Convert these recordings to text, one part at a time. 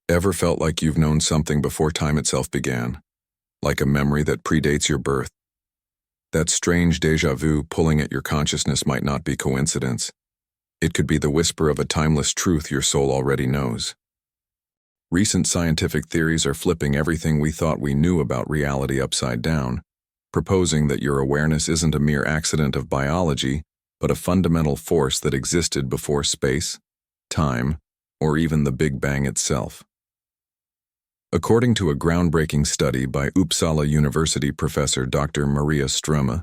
Ever felt like you've known something before time itself began? Like a memory that predates your birth? That strange déjà vu pulling at your consciousness might not be coincidence. It could be the whisper of a timeless truth your soul already knows. Recent scientific theories are flipping everything we thought we knew about reality upside down, proposing that your awareness isn't a mere accident of biology, but a fundamental force that existed before space, time, or even the Big Bang itself. According to a groundbreaking study by Uppsala University professor Dr. Maria Ströme,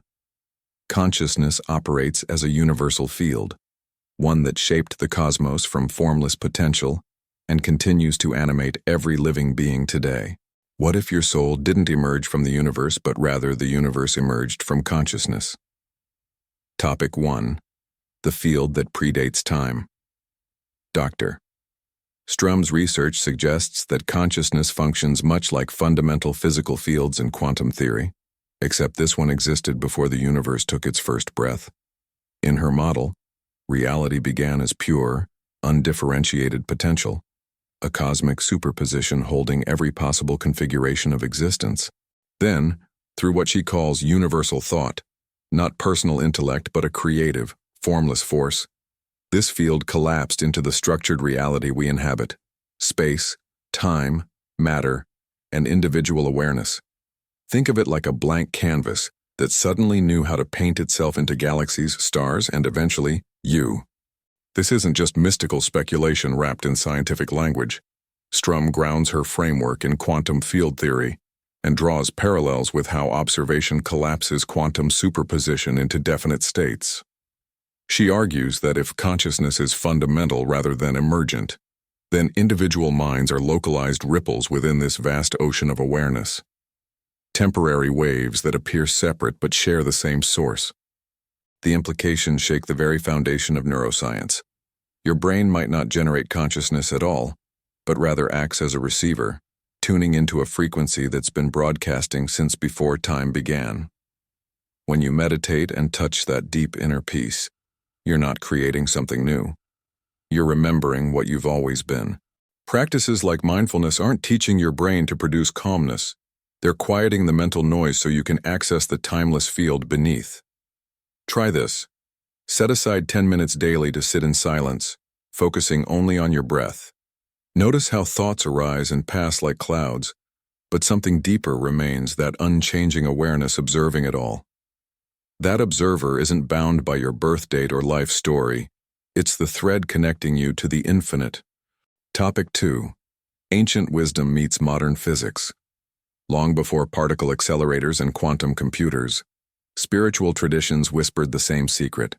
consciousness operates as a universal field, one that shaped the cosmos from formless potential and continues to animate every living being today. What if your soul didn't emerge from the universe, but rather the universe emerged from consciousness? Topic 1. The field that predates time. Dr. Ströme's research suggests that consciousness functions much like fundamental physical fields in quantum theory, except this one existed before the universe took its first breath. In her model, reality began as pure, undifferentiated potential, a cosmic superposition holding every possible configuration of existence. Then, through what she calls universal thought, not personal intellect but a creative, formless force, this field collapsed into the structured reality we inhabit: space, time, matter, and individual awareness. Think of it like a blank canvas that suddenly knew how to paint itself into galaxies, stars, and eventually, you. This isn't just mystical speculation wrapped in scientific language. Ströme grounds her framework in quantum field theory and draws parallels with how observation collapses quantum superposition into definite states. She argues that if consciousness is fundamental rather than emergent, then individual minds are localized ripples within this vast ocean of awareness. Temporary waves that appear separate but share the same source. The implications shake the very foundation of neuroscience. Your brain might not generate consciousness at all, but rather acts as a receiver, tuning into a frequency that's been broadcasting since before time began. When you meditate and touch that deep inner peace, you're not creating something new. You're remembering what you've always been. Practices like mindfulness aren't teaching your brain to produce calmness. They're quieting the mental noise so you can access the timeless field beneath. Try this. Set aside 10 minutes daily to sit in silence, focusing only on your breath. Notice how thoughts arise and pass like clouds, but something deeper remains, that unchanging awareness observing it all. That observer isn't bound by your birth date or life story. It's the thread connecting you to the infinite. Topic 2. Ancient wisdom meets modern physics. Long before particle accelerators and quantum computers, spiritual traditions whispered the same secret.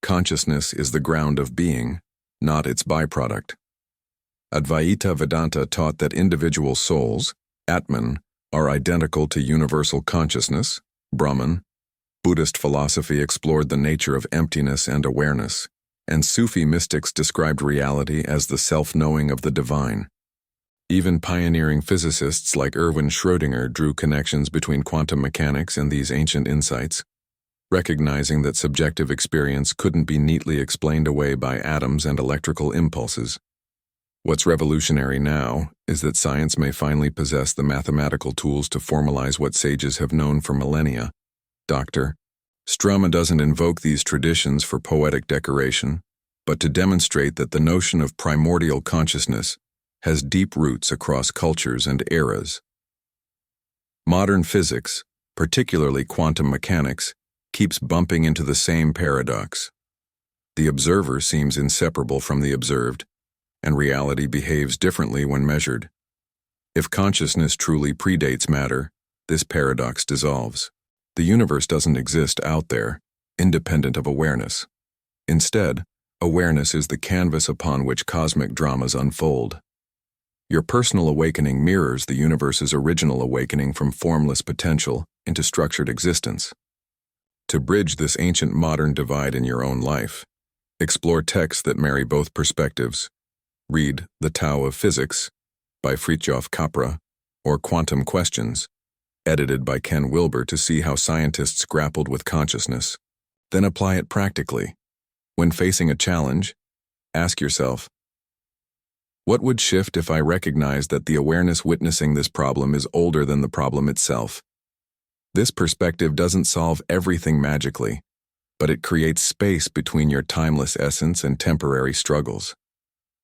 Consciousness is the ground of being, not its byproduct. Advaita Vedanta taught that individual souls, Atman, are identical to universal consciousness, Brahman. Buddhist philosophy explored the nature of emptiness and awareness, and Sufi mystics described reality as the self-knowing of the divine. Even pioneering physicists like Erwin Schrödinger drew connections between quantum mechanics and these ancient insights, recognizing that subjective experience couldn't be neatly explained away by atoms and electrical impulses. What's revolutionary now is that science may finally possess the mathematical tools to formalize what sages have known for millennia. Dr. Ströme doesn't invoke these traditions for poetic decoration, but to demonstrate that the notion of primordial consciousness has deep roots across cultures and eras. Modern physics, particularly quantum mechanics, keeps bumping into the same paradox. The observer seems inseparable from the observed, and reality behaves differently when measured. If consciousness truly predates matter, this paradox dissolves. The universe doesn't exist out there, independent of awareness. Instead, awareness is the canvas upon which cosmic dramas unfold. Your personal awakening mirrors the universe's original awakening from formless potential into structured existence. To bridge this ancient-modern divide in your own life, explore texts that marry both perspectives. Read The Tao of Physics by Fritjof Capra, or Quantum Questions, edited by Ken Wilber, to see how scientists grappled with consciousness. Then apply it practically. When facing a challenge, ask yourself, What would shift if I recognized that the awareness witnessing this problem is older than the problem itself? This perspective doesn't solve everything magically, but it creates space between your timeless essence and temporary struggles.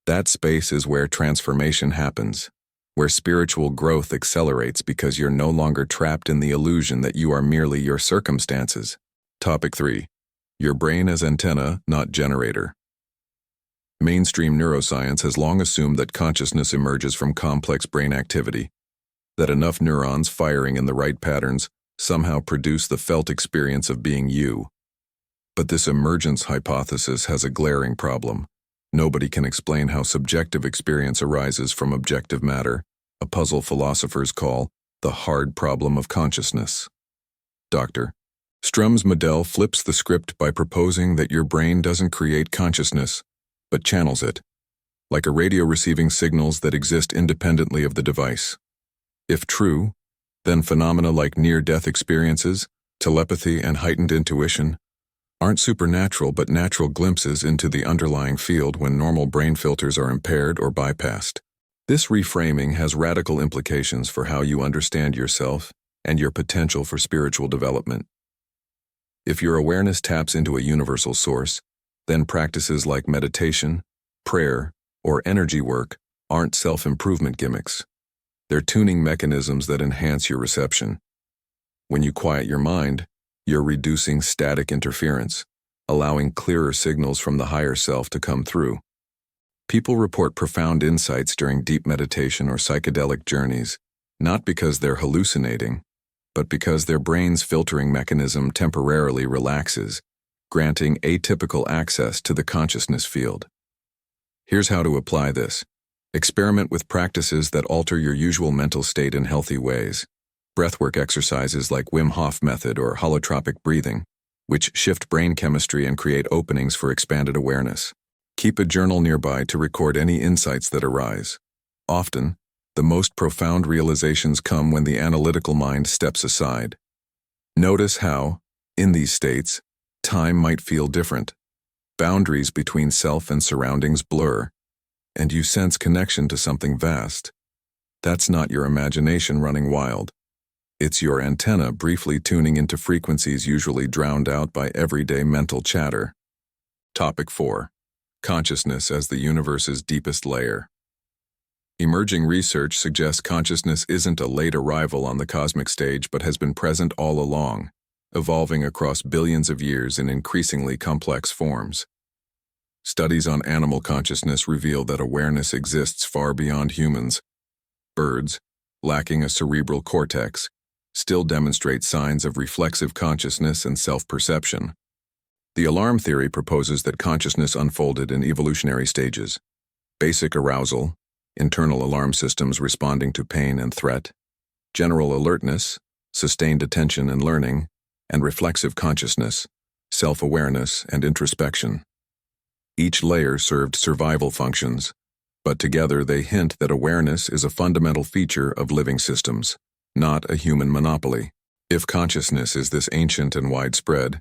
That space is where transformation happens, where spiritual growth accelerates because you're no longer trapped in the illusion that you are merely your circumstances. Topic 3. Your brain as antenna, not generator. Mainstream neuroscience has long assumed that consciousness emerges from complex brain activity, that enough neurons firing in the right patterns somehow produce the felt experience of being you. But this emergence hypothesis has a glaring problem. Nobody can explain how subjective experience arises from objective matter, a puzzle philosophers call the hard problem of consciousness. Dr. Strum's Medell flips the script by proposing that your brain doesn't create consciousness, but channels it, like a radio receiving signals that exist independently of the device. If true, then phenomena like near-death experiences, telepathy, and heightened intuition aren't supernatural but natural glimpses into the underlying field when normal brain filters are impaired or bypassed. This reframing has radical implications for how you understand yourself and your potential for spiritual development. If your awareness taps into a universal source, then practices like meditation, prayer, or energy work aren't self-improvement gimmicks. They're tuning mechanisms that enhance your reception. When you quiet your mind, you're reducing static interference, allowing clearer signals from the higher self to come through. People report profound insights during deep meditation or psychedelic journeys, not because they're hallucinating, but because their brain's filtering mechanism temporarily relaxes, granting atypical access to the consciousness field. Here's how to apply this. Experiment with practices that alter your usual mental state in healthy ways. Breathwork exercises like Wim Hof method or holotropic breathing, which shift brain chemistry and create openings for expanded awareness. Keep a journal nearby to record any insights that arise. Often, the most profound realizations come when the analytical mind steps aside. Notice how, in these states, time might feel different. Boundaries between self and surroundings blur, and you sense connection to something vast. That's not your imagination running wild. It's your antenna briefly tuning into frequencies usually drowned out by everyday mental chatter. Topic 4. Consciousness as the universe's deepest layer. Emerging research suggests consciousness isn't a late arrival on the cosmic stage but has been present all along, evolving across billions of years in increasingly complex forms. Studies on animal consciousness reveal that awareness exists far beyond humans. Birds, lacking a cerebral cortex, still demonstrate signs of reflexive consciousness and self-perception. The alarm theory proposes that consciousness unfolded in evolutionary stages: basic arousal, internal alarm systems responding to pain and threat, general alertness, sustained attention and learning, and reflexive consciousness, self-awareness and introspection. Each layer served survival functions, but together they hint that awareness is a fundamental feature of living systems, not a human monopoly. If consciousness is this ancient and widespread,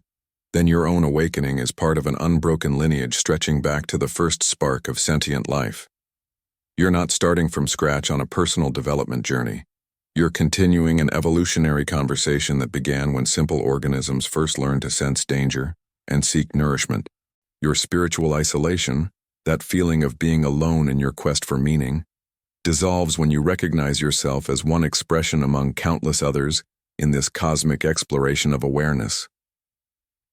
then your own awakening is part of an unbroken lineage stretching back to the first spark of sentient life. You're not starting from scratch on a personal development journey. You're continuing an evolutionary conversation that began when simple organisms first learned to sense danger and seek nourishment. Your spiritual isolation, that feeling of being alone in your quest for meaning, dissolves when you recognize yourself as one expression among countless others in this cosmic exploration of awareness.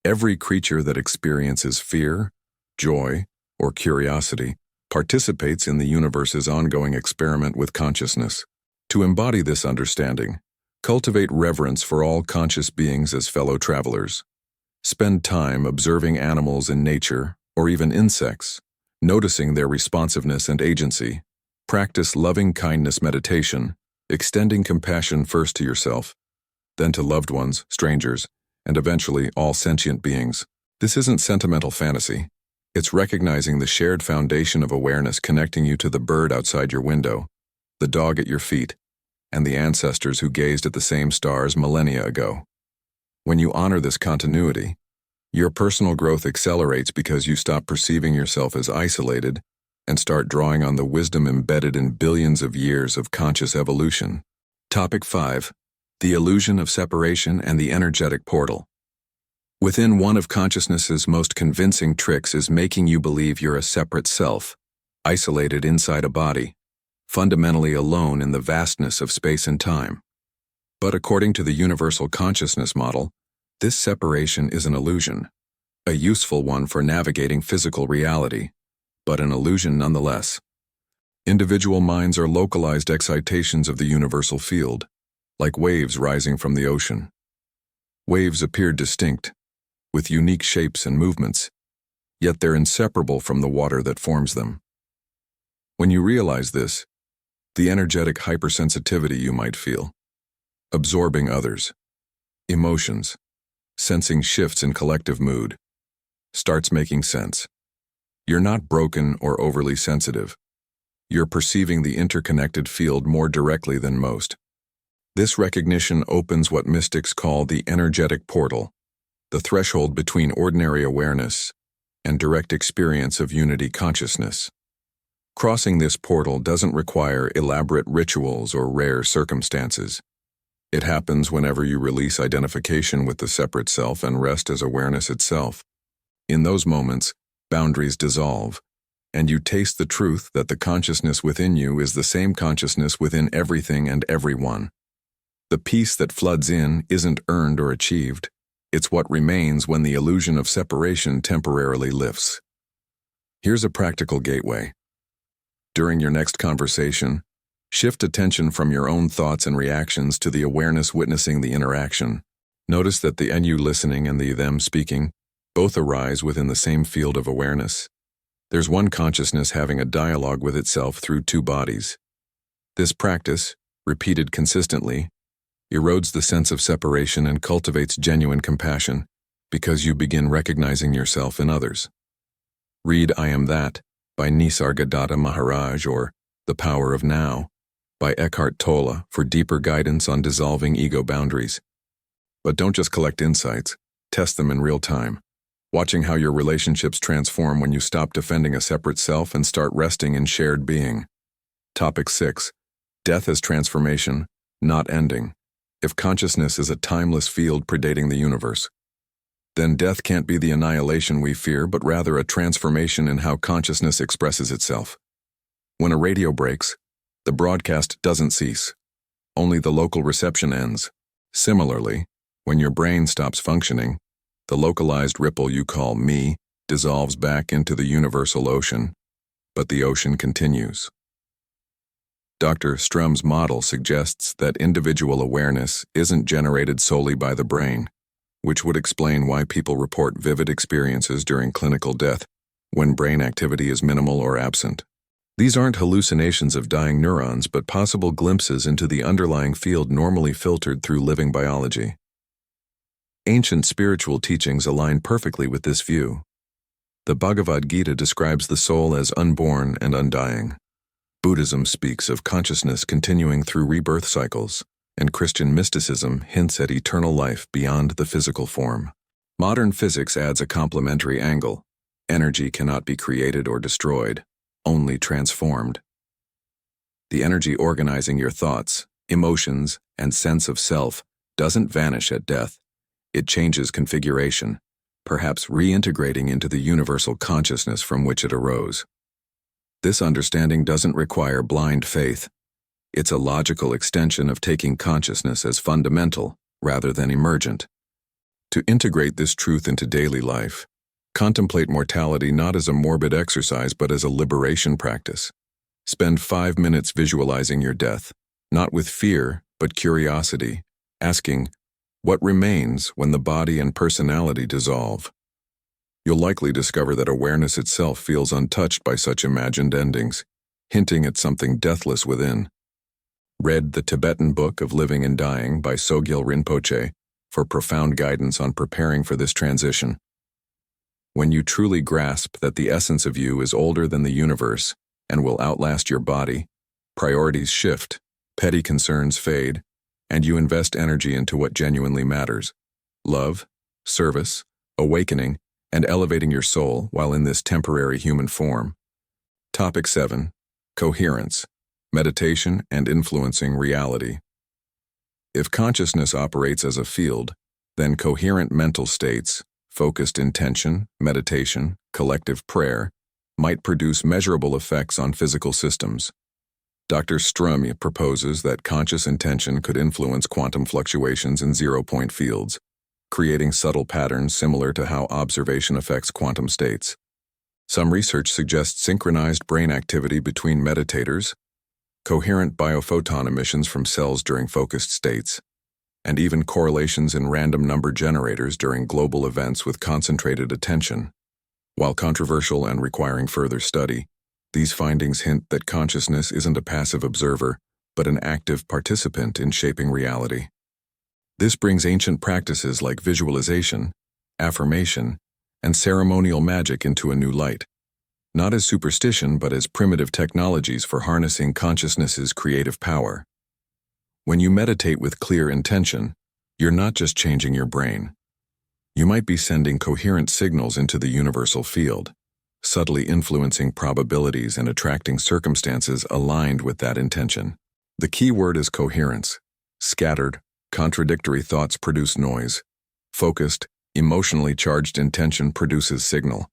Every creature that experiences fear, joy, or curiosity participates in the universe's ongoing experiment with consciousness. To embody this understanding, cultivate reverence for all conscious beings as fellow travelers. Spend time observing animals in nature, or even insects, noticing their responsiveness and agency. Practice loving-kindness meditation, extending compassion first to yourself, then to loved ones, strangers, and eventually all sentient beings. This isn't sentimental fantasy. It's recognizing the shared foundation of awareness connecting you to the bird outside your window, the dog at your feet, and the ancestors who gazed at the same stars millennia ago. When you honor this continuity, your personal growth accelerates because you stop perceiving yourself as isolated, and start drawing on the wisdom embedded in billions of years of conscious evolution. Topic 5. The illusion of separation and the energetic portal. Within one of consciousness's most convincing tricks is making you believe you're a separate self, isolated inside a body, fundamentally alone in the vastness of space and time. But according to the universal consciousness model, this separation is an illusion, a useful one for navigating physical reality, but an illusion nonetheless. Individual minds are localized excitations of the universal field, like waves rising from the ocean. Waves appear distinct, with unique shapes and movements, yet they're inseparable from the water that forms them. When you realize this, the energetic hypersensitivity you might feel, absorbing others, emotions, sensing shifts in collective mood, starts making sense. You're not broken or overly sensitive. You're perceiving the interconnected field more directly than most. This recognition opens what mystics call the energetic portal, the threshold between ordinary awareness and direct experience of unity consciousness. Crossing this portal doesn't require elaborate rituals or rare circumstances. It happens whenever you release identification with the separate self and rest as awareness itself. In those moments, boundaries dissolve, and you taste the truth that the consciousness within you is the same consciousness within everything and everyone. The peace that floods in isn't earned or achieved. It's what remains when the illusion of separation temporarily lifts. Here's a practical gateway. During your next conversation, shift attention from your own thoughts and reactions to the awareness witnessing the interaction. Notice that the you listening and the them speaking both arise within the same field of awareness. There's one consciousness having a dialogue with itself through two bodies. This practice, repeated consistently, erodes the sense of separation and cultivates genuine compassion because you begin recognizing yourself in others. Read I Am That by Nisargadatta Maharaj or The Power of Now by Eckhart Tolle for deeper guidance on dissolving ego boundaries. But don't just collect insights, test them in real time, watching how your relationships transform when you stop defending a separate self and start resting in shared being. Topic 6. Death as transformation, not ending. If consciousness is a timeless field predating the universe, then death can't be the annihilation we fear, but rather a transformation in how consciousness expresses itself. When a radio breaks, the broadcast doesn't cease. Only the local reception ends. Similarly, when your brain stops functioning, the localized ripple you call me dissolves back into the universal ocean, but the ocean continues. Dr. Strum's model suggests that individual awareness isn't generated solely by the brain, which would explain why people report vivid experiences during clinical death when brain activity is minimal or absent. These aren't hallucinations of dying neurons, but possible glimpses into the underlying field normally filtered through living biology. Ancient spiritual teachings align perfectly with this view. The Bhagavad Gita describes the soul as unborn and undying. Buddhism speaks of consciousness continuing through rebirth cycles, and Christian mysticism hints at eternal life beyond the physical form. Modern physics adds a complementary angle. Energy cannot be created or destroyed, only transformed. The energy organizing your thoughts, emotions, and sense of self doesn't vanish at death. It changes configuration, perhaps reintegrating into the universal consciousness from which it arose. This understanding doesn't require blind faith. It's a logical extension of taking consciousness as fundamental rather than emergent. To integrate this truth into daily life, contemplate mortality not as a morbid exercise but as a liberation practice. Spend 5 minutes visualizing your death, not with fear but curiosity, asking, what remains when the body and personality dissolve? You'll likely discover that awareness itself feels untouched by such imagined endings, hinting at something deathless within. Read The Tibetan Book of Living and Dying by Sogyal Rinpoche for profound guidance on preparing for this transition. When you truly grasp that the essence of you is older than the universe and will outlast your body, priorities shift, petty concerns fade, and you invest energy into what genuinely matters: love, service, awakening, and elevating your soul while in this temporary human form. Topic 7. Coherence, meditation and influencing reality. If consciousness operates as a field, then coherent mental states, focused intention, meditation, collective prayer, might produce measurable effects on physical systems. Dr. Strum proposes that conscious intention could influence quantum fluctuations in zero-point fields, creating subtle patterns similar to how observation affects quantum states. Some research suggests synchronized brain activity between meditators, coherent biophoton emissions from cells during focused states, and even correlations in random number generators during global events with concentrated attention. While controversial and requiring further study, these findings hint that consciousness isn't a passive observer, but an active participant in shaping reality. This brings ancient practices like visualization, affirmation, and ceremonial magic into a new light, not as superstition but as primitive technologies for harnessing consciousness's creative power. When you meditate with clear intention, you're not just changing your brain. You might be sending coherent signals into the universal field, subtly influencing probabilities and attracting circumstances aligned with that intention. The key word is coherence. Scattered, contradictory thoughts produce noise. Focused, emotionally charged intention produces signal.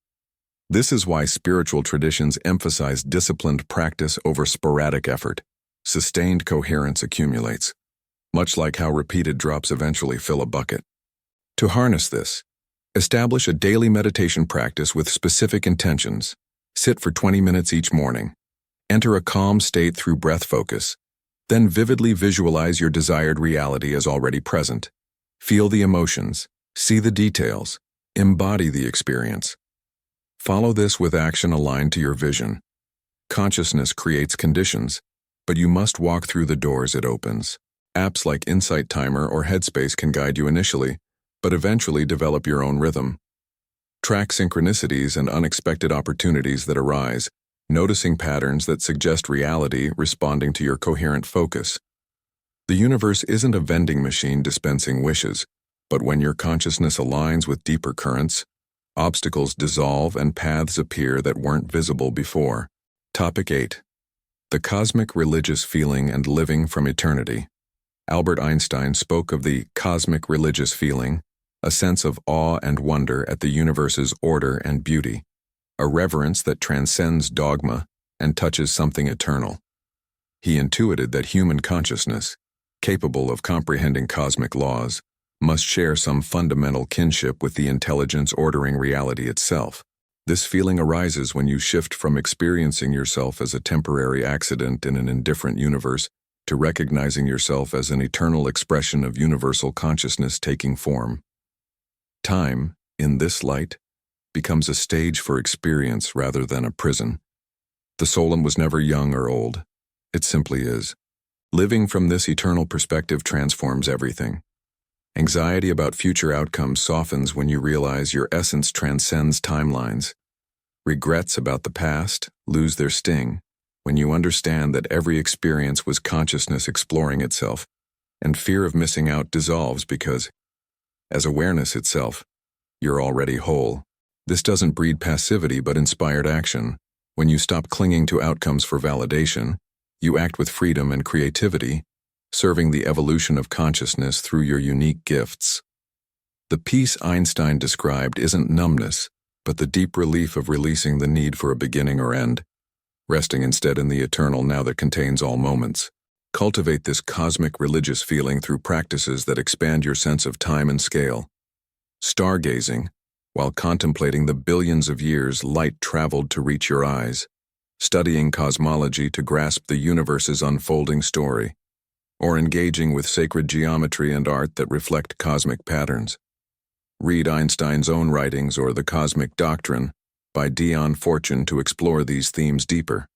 This is why spiritual traditions emphasize disciplined practice over sporadic effort. Sustained coherence accumulates, much like how repeated drops eventually fill a bucket. To harness this, establish a daily meditation practice with specific intentions. Sit for 20 minutes each morning. Enter a calm state through breath focus. Then vividly visualize your desired reality as already present. Feel the emotions, see the details, embody the experience. Follow this with action aligned to your vision. Consciousness creates conditions, but you must walk through the doors it opens. Apps like Insight Timer or Headspace can guide you initially, but eventually develop your own rhythm. Track synchronicities and unexpected opportunities that arise, noticing patterns that suggest reality responding to your coherent focus. The universe isn't a vending machine dispensing wishes, but when your consciousness aligns with deeper currents, obstacles dissolve and paths appear that weren't visible before. Topic 8. The cosmic religious feeling and living from eternity. Albert Einstein spoke of the cosmic religious feeling, a sense of awe and wonder at the universe's order and beauty, a reverence that transcends dogma and touches something eternal. He intuited that human consciousness, capable of comprehending cosmic laws, must share some fundamental kinship with the intelligence ordering reality itself. This feeling arises when you shift from experiencing yourself as a temporary accident in an indifferent universe to recognizing yourself as an eternal expression of universal consciousness taking form. Time, in this light, becomes a stage for experience rather than a prison. The soul was never young or old. It simply is. Living from this eternal perspective transforms everything. Anxiety about future outcomes softens when you realize your essence transcends timelines. Regrets about the past lose their sting when you understand that every experience was consciousness exploring itself, and fear of missing out dissolves because, as awareness itself, you're already whole. This doesn't breed passivity but inspired action. When you stop clinging to outcomes for validation, you act with freedom and creativity, serving the evolution of consciousness through your unique gifts. The peace Einstein described isn't numbness, but the deep relief of releasing the need for a beginning or end, resting instead in the eternal now that contains all moments. Cultivate this cosmic religious feeling through practices that expand your sense of time and scale. Stargazing, while contemplating the billions of years light traveled to reach your eyes. Studying cosmology to grasp the universe's unfolding story. Or engaging with sacred geometry and art that reflect cosmic patterns. Read Einstein's own writings or The Cosmic Doctrine by Dion Fortune to explore these themes deeper.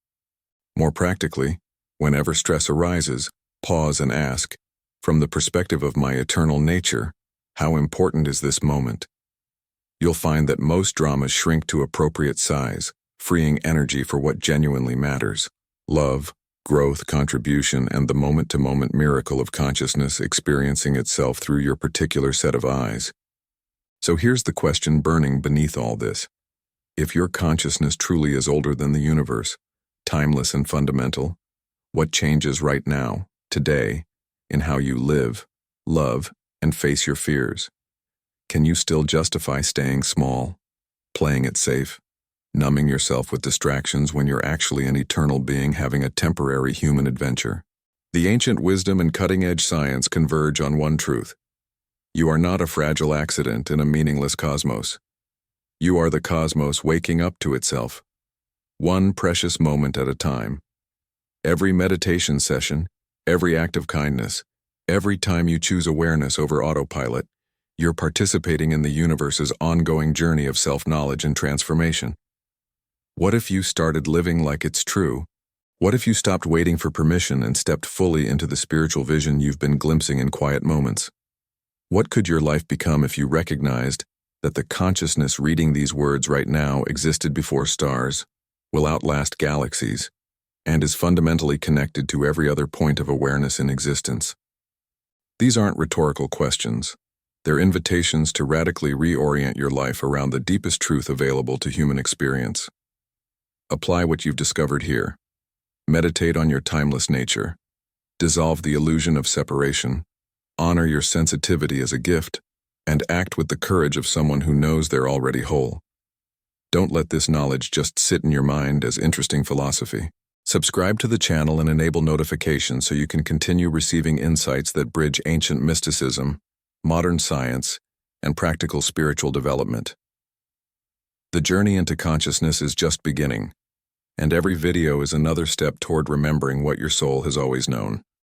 More practically, whenever stress arises, pause and ask, from the perspective of my eternal nature, how important is this moment? You'll find that most dramas shrink to appropriate size, freeing energy for what genuinely matters: love, growth, contribution, and the moment-to-moment miracle of consciousness experiencing itself through your particular set of eyes. So here's the question burning beneath all this. If your consciousness truly is older than the universe, timeless and fundamental. What changes right now, today, in how you live, love, and face your fears? Can you still justify staying small, playing it safe, numbing yourself with distractions when you're actually an eternal being having a temporary human adventure? The ancient wisdom and cutting-edge science converge on one truth. You are not a fragile accident in a meaningless cosmos. You are the cosmos waking up to itself, one precious moment at a time. Every meditation session, every act of kindness, every time you choose awareness over autopilot, you're participating in the universe's ongoing journey of self-knowledge and transformation. What if you started living like it's true? What if you stopped waiting for permission and stepped fully into the spiritual vision you've been glimpsing in quiet moments? What could your life become if you recognized that the consciousness reading these words right now existed before stars, will outlast galaxies, and is fundamentally connected to every other point of awareness in existence? These aren't rhetorical questions. They're invitations to radically reorient your life around the deepest truth available to human experience. Apply what you've discovered here. Meditate on your timeless nature. Dissolve the illusion of separation. Honor your sensitivity as a gift, and act with the courage of someone who knows they're already whole. Don't let this knowledge just sit in your mind as interesting philosophy. Subscribe to the channel and enable notifications so you can continue receiving insights that bridge ancient mysticism, modern science, and practical spiritual development. The journey into consciousness is just beginning, and every video is another step toward remembering what your soul has always known.